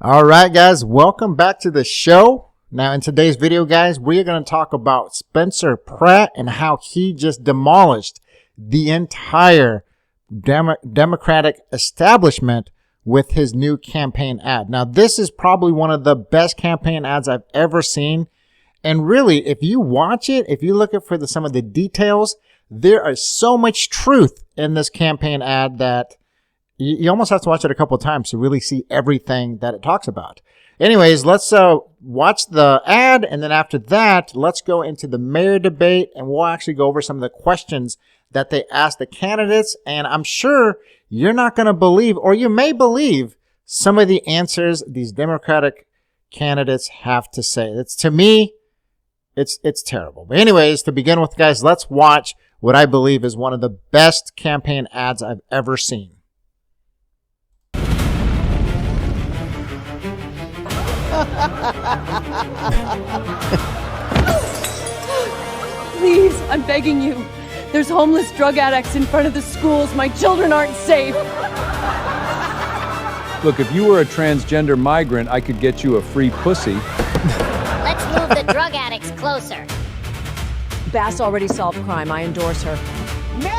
All right, guys, welcome back to the show. Now, in today's video, guys, we're going to talk about Spencer Pratt and how he just demolished the entire Democratic establishment with his new campaign ad. Now, this is probably one of the best campaign ads I've ever seen. And really, if you watch it, if you look for some of the details, there is so much truth in this campaign ad that you almost have to watch it a couple of times to really see everything that it talks about. Anyways, let's watch the ad, and then after that, let's go into the mayor debate, and we'll actually go over some of the questions that they asked the candidates, and I'm sure you're not going to believe, or you may believe, some of the answers these Democratic candidates have to say. To me, it's terrible. But anyways, to begin with, guys, let's watch what I believe is one of the best campaign ads I've ever seen. Please, I'm begging you. There's homeless drug addicts in front of the schools. My children aren't safe. Look, if you were a transgender migrant, I could get you a free pussy. Let's move the drug addicts closer. Bass already solved crime. I endorse her. Next!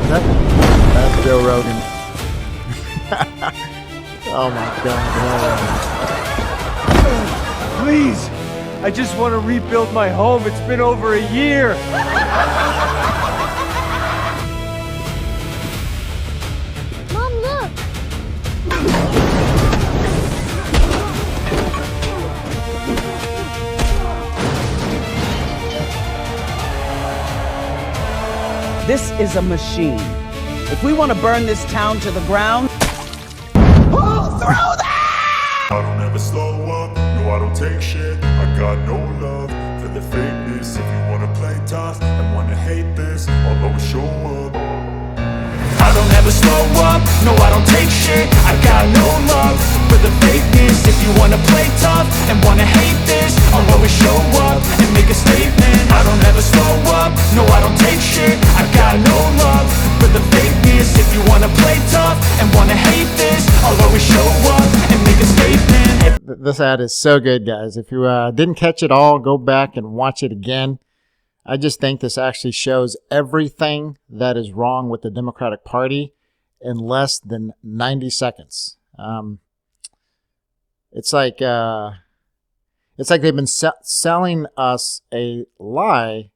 That's Joe Rogan. Oh my God. Please, I just want to rebuild my home. It's been over a year. Mom, look. This is a machine. If we want to burn this town to the ground, pull through that! I don't ever slow up, no I don't take shit. I got no love for the fakeness. If you wanna play tough and wanna hate this, I'll always show up. I don't ever slow up, no I don't take shit. I got no love for the fakeness. If you wanna play tough and wanna hate this, I'll always show up and make a statement. I don't ever slow up, no I don't take shit. I got no love for the fakeness. If you wanna play tough and wanna hate this, I'll always show up and make a statement. This ad is so good, guys. If you didn't catch it all, go back and watch it again. I just think this actually shows everything that is wrong with the Democratic Party in less than 90 seconds. It's like they've been selling us a lie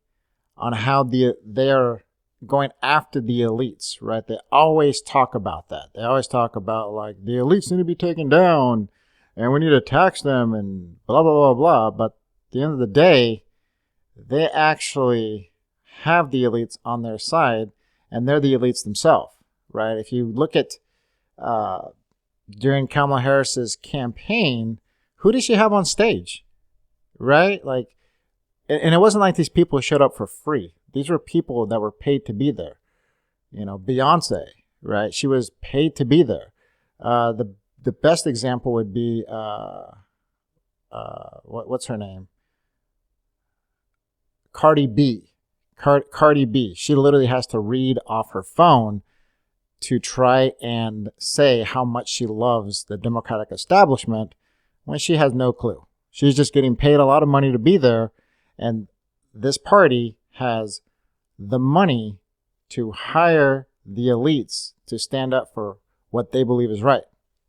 on how they're going after the elites, right? They always talk about that. They always talk about like the elites need to be taken down and we need to tax them and blah, blah, blah, blah. But at the end of the day, they actually have the elites on their side, and they're the elites themselves, right? If you look at during Kamala Harris's campaign, who did she have on stage, right? Like, and it wasn't like these people showed up for free. These were people that were paid to be there. You know, Beyonce, right? She was paid to be there. The best example would be what's her name? Cardi B. Cardi B. She literally has to read off her phone to try and say how much she loves the Democratic establishment when she has no clue. She's just getting paid a lot of money to be there, and this party has the money to hire the elites to stand up for what they believe is right.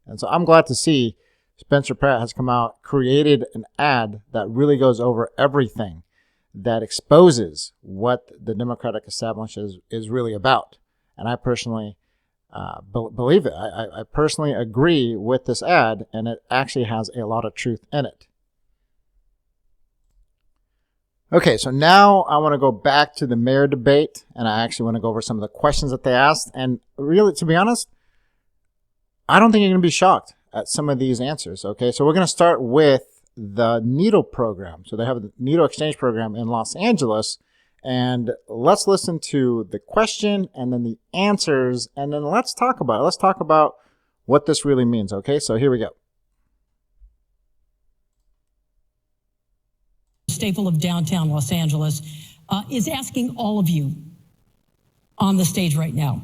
And so I'm glad to see Spencer Pratt has come out, created an ad that really goes over everything that exposes what the Democratic establishment is really about. And I personally believe it. I personally agree with this ad, and it actually has a lot of truth in it. Okay, so now I want to go back to the mayor debate, and I actually want to go over some of the questions that they asked. And really, to be honest, I don't think you're going to be shocked at some of these answers. Okay, so we're going to start with the needle program. So they have the needle exchange program in Los Angeles, and let's listen to the question and then the answers, and then let's talk about it. Let's talk about what this really means. Okay, so here we go. Staple of downtown Los Angeles is asking all of you on the stage right now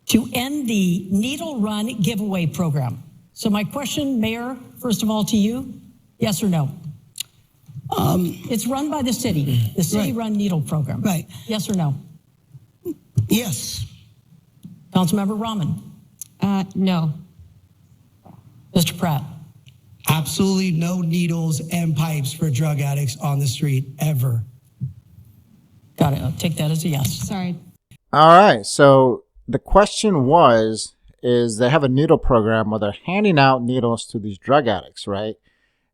to end the needle run giveaway program. So my question, Mayor, first of all to you, yes or no? It's run by the city run needle program. Right. Yes or no? Yes. Councilmember Raman? No. Mr. Pratt? Absolutely no needles and pipes for drug addicts on the street ever. Got it. I'll take that as a yes. Sorry. All right. So the question is they have a needle program where they're handing out needles to these drug addicts, right?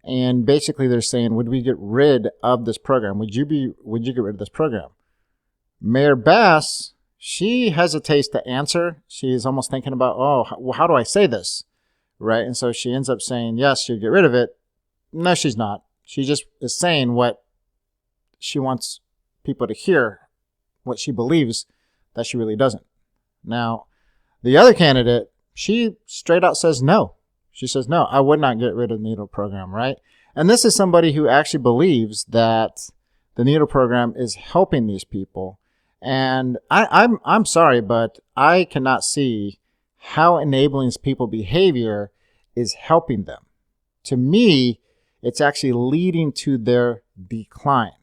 And basically they're saying, would we get rid of this program? Would you get rid of this program? Mayor Bass, she hesitates to answer. She's almost thinking about, how do I say this? Right? And so she ends up saying, yes, she'll get rid of it. No, she's not. She just is saying what she wants people to hear, what she believes that she really doesn't. Now, the other candidate, she straight out says no. She says, no, I would not get rid of the needle program, right? And this is somebody who actually believes that the needle program is helping these people. And I'm sorry, but I cannot see how enabling people's behavior is helping them. To me, it's actually leading to their decline.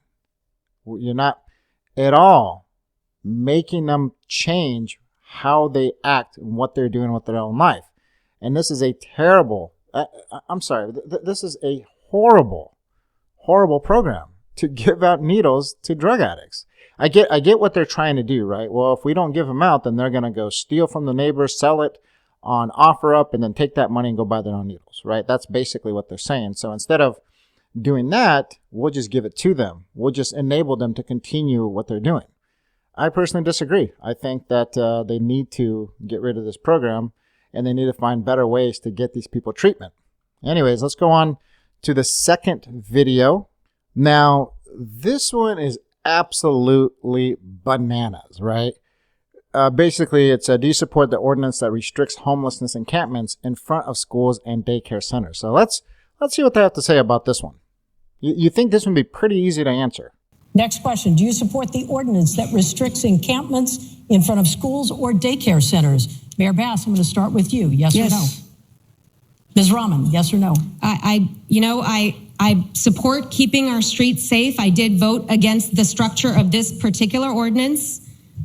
You're not at all making them change how they act and what they're doing with their own life. And this is a terrible, I'm sorry, this is a horrible, horrible program to give out needles to drug addicts. I get what they're trying to do, right? Well, if we don't give them out, then they're going to go steal from the neighbors, sell it on OfferUp, and then take that money and go buy their own needles, right? That's basically what they're saying. So instead of doing that, we'll just give it to them. We'll just enable them to continue what they're doing. I personally disagree. I think that they need to get rid of this program, and they need to find better ways to get these people treatment. Anyways, let's go on to the second video. Now, this one is absolutely bananas, right? Basically, it's do you support the ordinance that restricts homelessness encampments in front of schools and daycare centers? So let's see what they have to say about this one. You think this would be pretty easy to answer. Next question. Do you support the ordinance that restricts encampments in front of schools or daycare centers? Mayor Bass, I'm going to start with you. Yes or no? Ms. Raman, yes or no? I support keeping our streets safe. I did vote against the structure of this particular ordinance.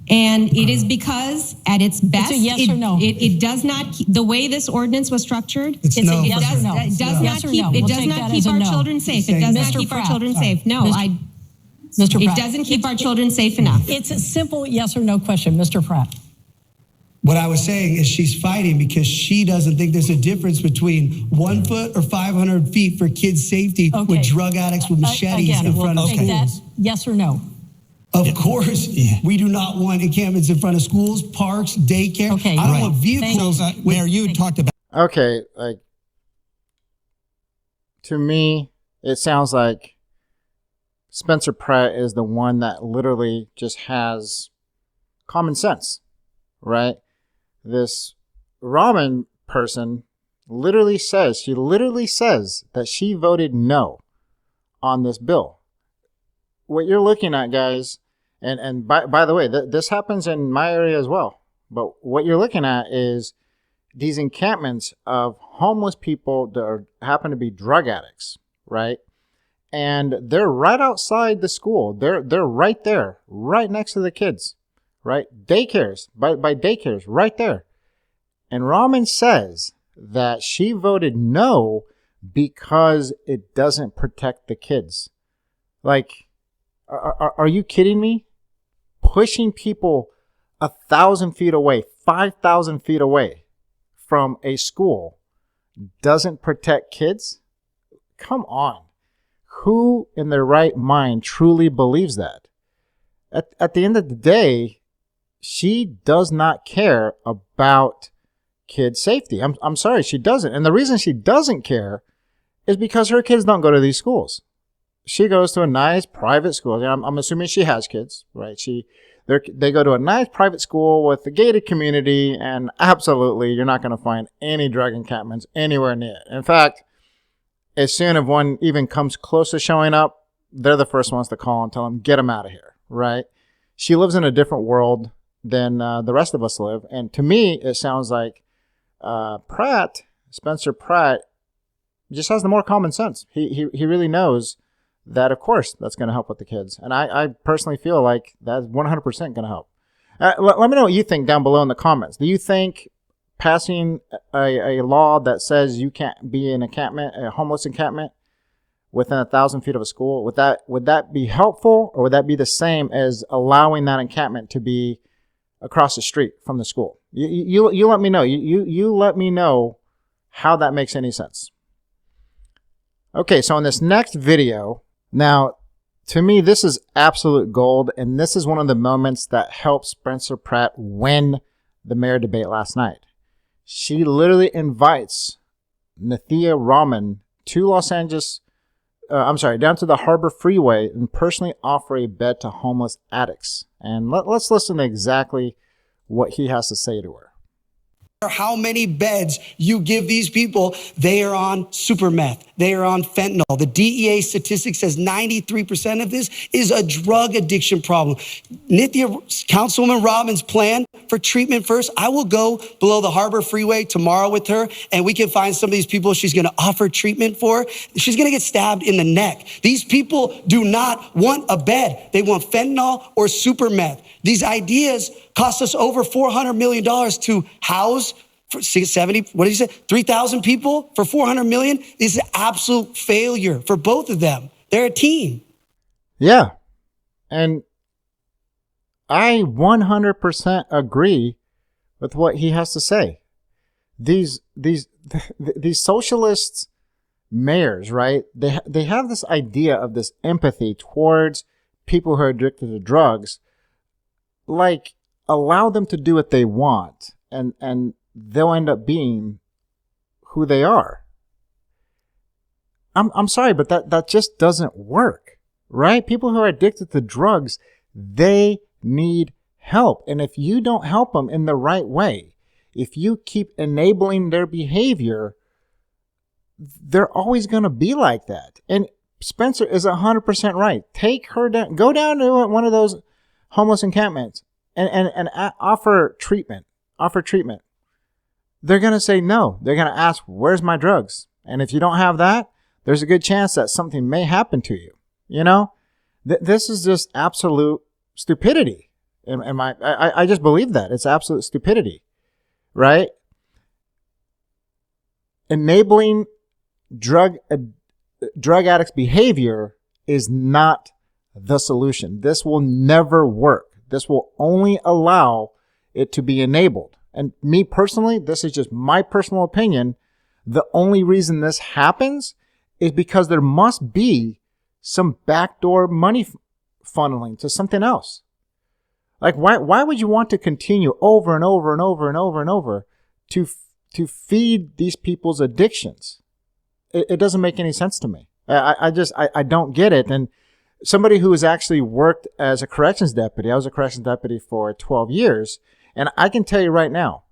And it is because at its best, it's a yes or no. It does not, the way this ordinance was structured, it's no. It does not keep our children safe. It does not keep our children safe. No, Mr. Pratt. It doesn't keep our children safe enough. It's a simple yes or no question, Mr. Pratt. What I was saying is she's fighting because she doesn't think there's a difference between 1 foot or 500 feet for kids' safety with drug addicts with machetes in front of schools. That, yes or no? Of course, we do not want encampments in front of schools, parks, daycare. Okay, I don't want vehicles. Mayor, you talked about. Okay, like, to me, it sounds like Spencer Pratt is the one that literally just has common sense, right? This Raman person literally says that she voted no on this bill. What you're looking at, guys, and by the way, this happens in my area as well. But what you're looking at is these encampments of homeless people that happen to be drug addicts, right? And they're right outside the school. They're right there, right next to the kids, right? Daycares, by daycares, right there. And Raman says that she voted no because it doesn't protect the kids. Like, are you kidding me? Pushing people 1,000 feet away, 5,000 feet away from a school doesn't protect kids? Come on. Who in their right mind truly believes that? At the end of the day, she does not care about kids' safety. I'm sorry, she doesn't. And the reason she doesn't care is because her kids don't go to these schools. She goes to a nice private school. I'm assuming she has kids, right? They go to a nice private school with a gated community, and absolutely, you're not going to find any drug encampments anywhere near it. In fact, as soon as one even comes close to showing up, they're the first ones to call and tell them, get them out of here, right? She lives in a different world than the rest of us live. And to me, it sounds like Spencer Pratt, just has the more common sense. He really knows that, of course, that's going to help with the kids. And I personally feel like that's 100% going to help. Let me know what you think down below in the comments. Do you think passing a law that says you can't be in a homeless encampment within 1,000 feet of a school, would that be helpful, or would that be the same as allowing that encampment to be across the street from the school? You let me know. You let me know how that makes any sense. Okay, so in this next video, now, to me, this is absolute gold, and this is one of the moments that helped Spencer Pratt win the mayor debate last night. She literally invites Nithya Raman to down to the Harbor Freeway and personally offer a bed to homeless addicts. And let's listen to exactly what he has to say to her. How many beds you give these people, they are on super meth, they are on fentanyl. The DEA statistic says 93% of this is a drug addiction problem. Councilwoman Robin's plan for treatment first, I will go below the Harbor Freeway tomorrow with her, and we can find some of these people she's going to offer treatment for. She's going to get stabbed in the neck. These people do not want a bed. They want fentanyl or super meth. These ideas cost us over $400 million to house for 70, what did you say? 3,000 people for $400 million is an absolute failure for both of them. They're a team. Yeah. And I 100% agree with what he has to say. These socialist mayors, right? They have this idea of this empathy towards people who are addicted to drugs. Like, allow them to do what they want, and they'll end up being who they are. I'm sorry, but that just doesn't work, right? People who are addicted to drugs, they need help. And if you don't help them in the right way, if you keep enabling their behavior, they're always going to be like that. And Spencer is 100% right. Take her down, go down to one of those homeless encampments and offer treatment. They're going to say no. They're going to ask, where's my drugs? And if you don't have that, there's a good chance that something may happen to you. You know, this is just absolute stupidity. I just believe that. It's absolute stupidity, right? Enabling drug addicts' behavior is not the solution. This will never work. This will only allow it to be enabled. And me personally, this is just my personal opinion. The only reason this happens is because there must be some backdoor money funneling to something else. Like, why would you want to continue over and over and over and over and over to feed these people's addictions? It doesn't make any sense to me. I don't get it. And somebody who has actually worked as a corrections deputy, I was a corrections deputy for 12 years, and I can tell you right now,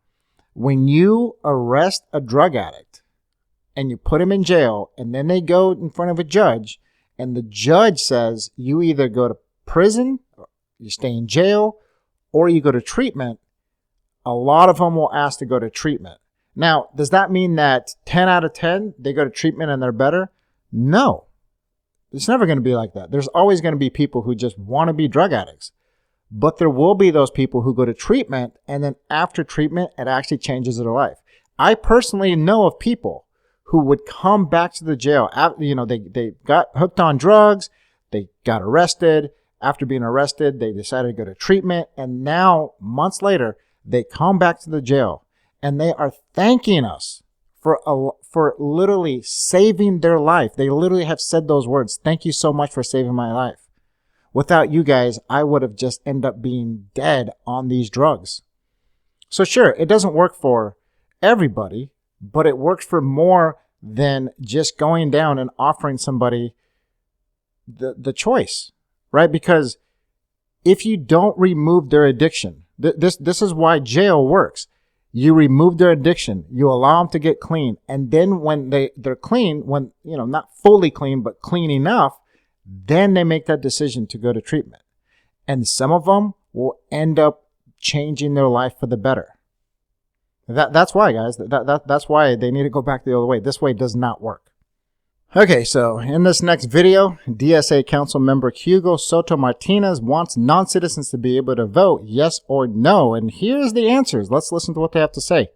when you arrest a drug addict and you put him in jail, and then they go in front of a judge, and the judge says you either go to prison, or you stay in jail, or you go to treatment, a lot of them will ask to go to treatment. Now, does that mean that 10 out of 10, they go to treatment and they're better? No. It's never going to be like that. There's always going to be people who just want to be drug addicts. But there will be those people who go to treatment, and then after treatment, it actually changes their life. I personally know of people who would come back to the jail. You know, they got hooked on drugs. They got arrested. After being arrested, they decided to go to treatment. And now, months later, they come back to the jail, and they are thanking us for literally saving their life. They literally have said those words. Thank you so much for saving my life. Without you guys, I would have just ended up being dead on these drugs. So sure, it doesn't work for everybody, but it works for more than just going down and offering somebody the choice, right? Because if you don't remove their addiction, this is why jail works. You remove their addiction, you allow them to get clean, and then when they're clean, when, you know, not fully clean, but clean enough, then they make that decision to go to treatment. And some of them will end up changing their life for the better. That's why, guys. That's why they need to go back the other way. This way does not work. Okay, so in this next video, DSA Council Member Hugo Soto Martinez wants non-citizens to be able to vote yes or no. And here's the answers. Let's listen to what they have to say.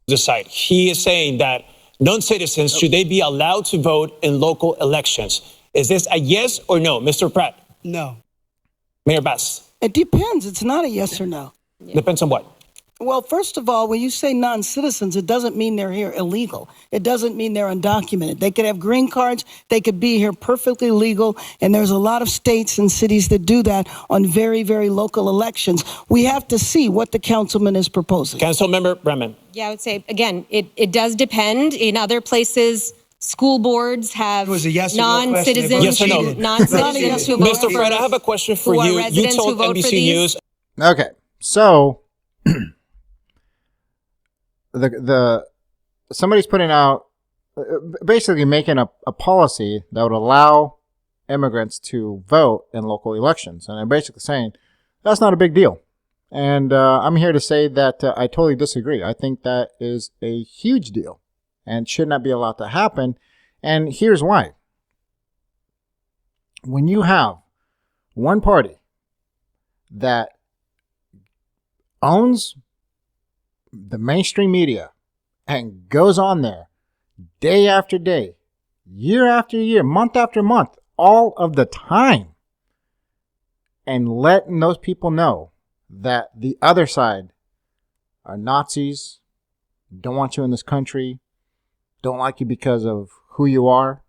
Decide. He is saying that non-citizens, should they be allowed to vote in local elections? Is this a yes or no, Mr. Pratt? No. Mayor Bass? It depends. It's not a yes or no. Depends on what? Well, first of all, when you say non-citizens, it doesn't mean they're here illegal. It doesn't mean they're undocumented. They could have green cards. They could be here perfectly legal. And there's a lot of states and cities that do that on very, very local elections. We have to see what the councilman is proposing. Councilmember Raman. Yeah, I would say, again, it does depend. In other places, school boards have non-citizens. Yes or no? Non-citizens who vote Mr. Pratt, I have a question for you. You told NBC News. Okay, so somebody's putting out, basically making a policy that would allow immigrants to vote in local elections. And they're basically saying that's not a big deal. And I'm here to say that I totally disagree. I think that is a huge deal and should not be allowed to happen. And here's why. When you have one party that owns the mainstream media and goes on there day after day, year after year, month after month, all of the time, and letting those people know that the other side are Nazis, don't want you in this country, don't like you because of who you are.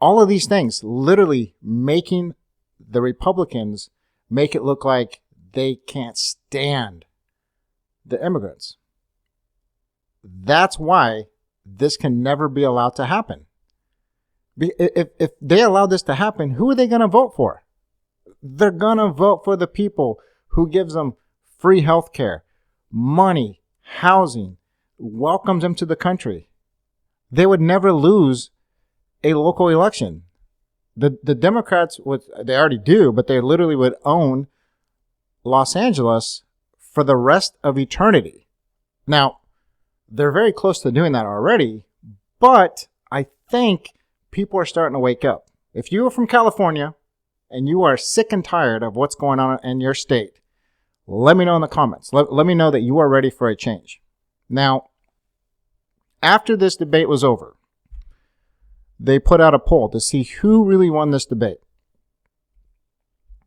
All of these things literally making the Republicans make it look like they can't stand the immigrants. That's why this can never be allowed to happen. If they allow this to happen, who are they going to vote for? They're going to vote for the people who gives them free health care, money, housing, welcomes them to the country. They would never lose a local election. The Democrats would, they already do, but they literally would own Los Angeles for the rest of eternity. Now, they're very close to doing that already, but I think people are starting to wake up. If you are from California and you are sick and tired of what's going on in your state, let me know in the comments. Let me know that you are ready for a change. Now, after this debate was over, they put out a poll to see who really won this debate.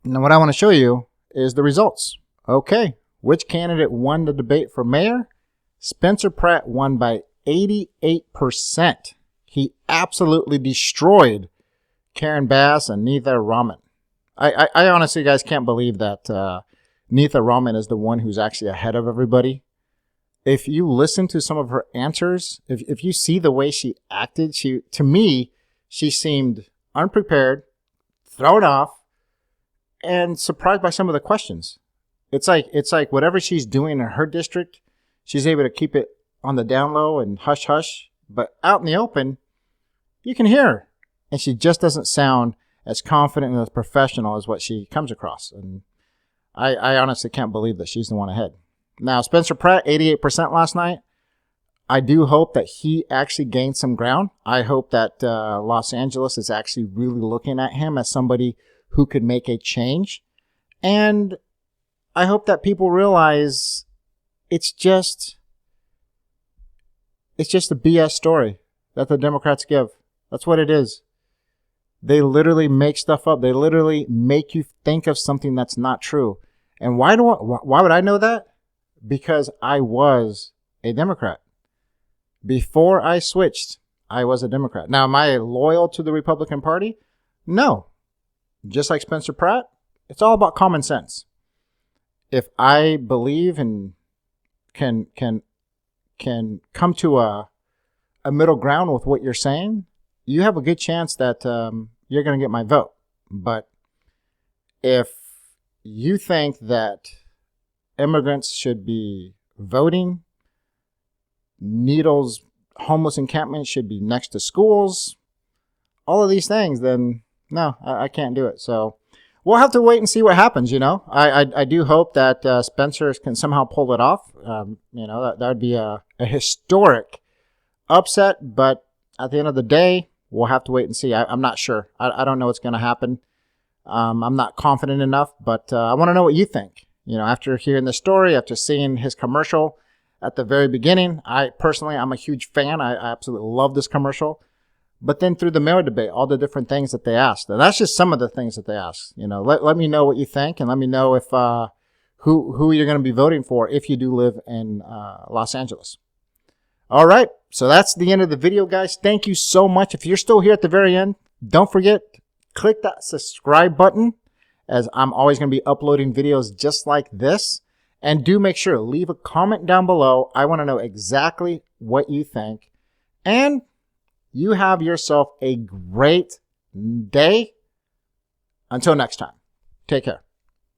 Now, what I want to show you is the results. Okay, which candidate won the debate for mayor? Spencer Pratt won by 88%. He absolutely destroyed Karen Bass and Nithya Raman. I honestly, guys, can't believe that Nithya Raman is the one who's actually ahead of everybody. If you listen to some of her answers, if you see the way she acted, to me, she seemed unprepared, thrown off, and surprised by some of the questions. It's like whatever she's doing in her district, she's able to keep it on the down low and hush hush. But out in the open, you can hear her. And she just doesn't sound as confident and as professional as what she comes across. And I honestly can't believe that she's the one ahead. Now, Spencer Pratt, 88% last night. I do hope that he actually gained some ground. I hope that Los Angeles is actually really looking at him as somebody who could make a change. And I hope that people realize it's just a BS story that the Democrats give. That's what it is. They literally make stuff up. They literally make you think of something that's not true. And why would I know that? Because I was a Democrat. Before I switched, I was a Democrat. Now, am I loyal to the Republican Party? No. Just like Spencer Pratt, it's all about common sense. If I believe and can come to a middle ground with what you're saying, you have a good chance that you're going to get my vote. But if you think that immigrants should be voting, Needles homeless encampments should be next to schools, all of these things, then no, I can't do it. So we'll have to wait and see what happens. You know, I do hope that Spencer can somehow pull it off. You know, that would be a historic upset. But at the end of the day, we'll have to wait and see. I'm not sure. I don't know what's going to happen. I'm not confident enough, but I want to know what you think. You know, after hearing the story, after seeing his commercial at the very beginning, I'm a huge fan. I absolutely love this commercial. But then through the mayor debate, all the different things that they asked. And that's just some of the things that they asked. You know, let me know what you think, and let me know if who you're going to be voting for if you do live in Los Angeles. All right, so that's the end of the video, guys. Thank you so much. If you're still here at the very end, don't forget, click that subscribe button, as I'm always going to be uploading videos just like this. And do make sure to leave a comment down below. I want to know exactly what you think. And you have yourself a great day. Until next time, take care.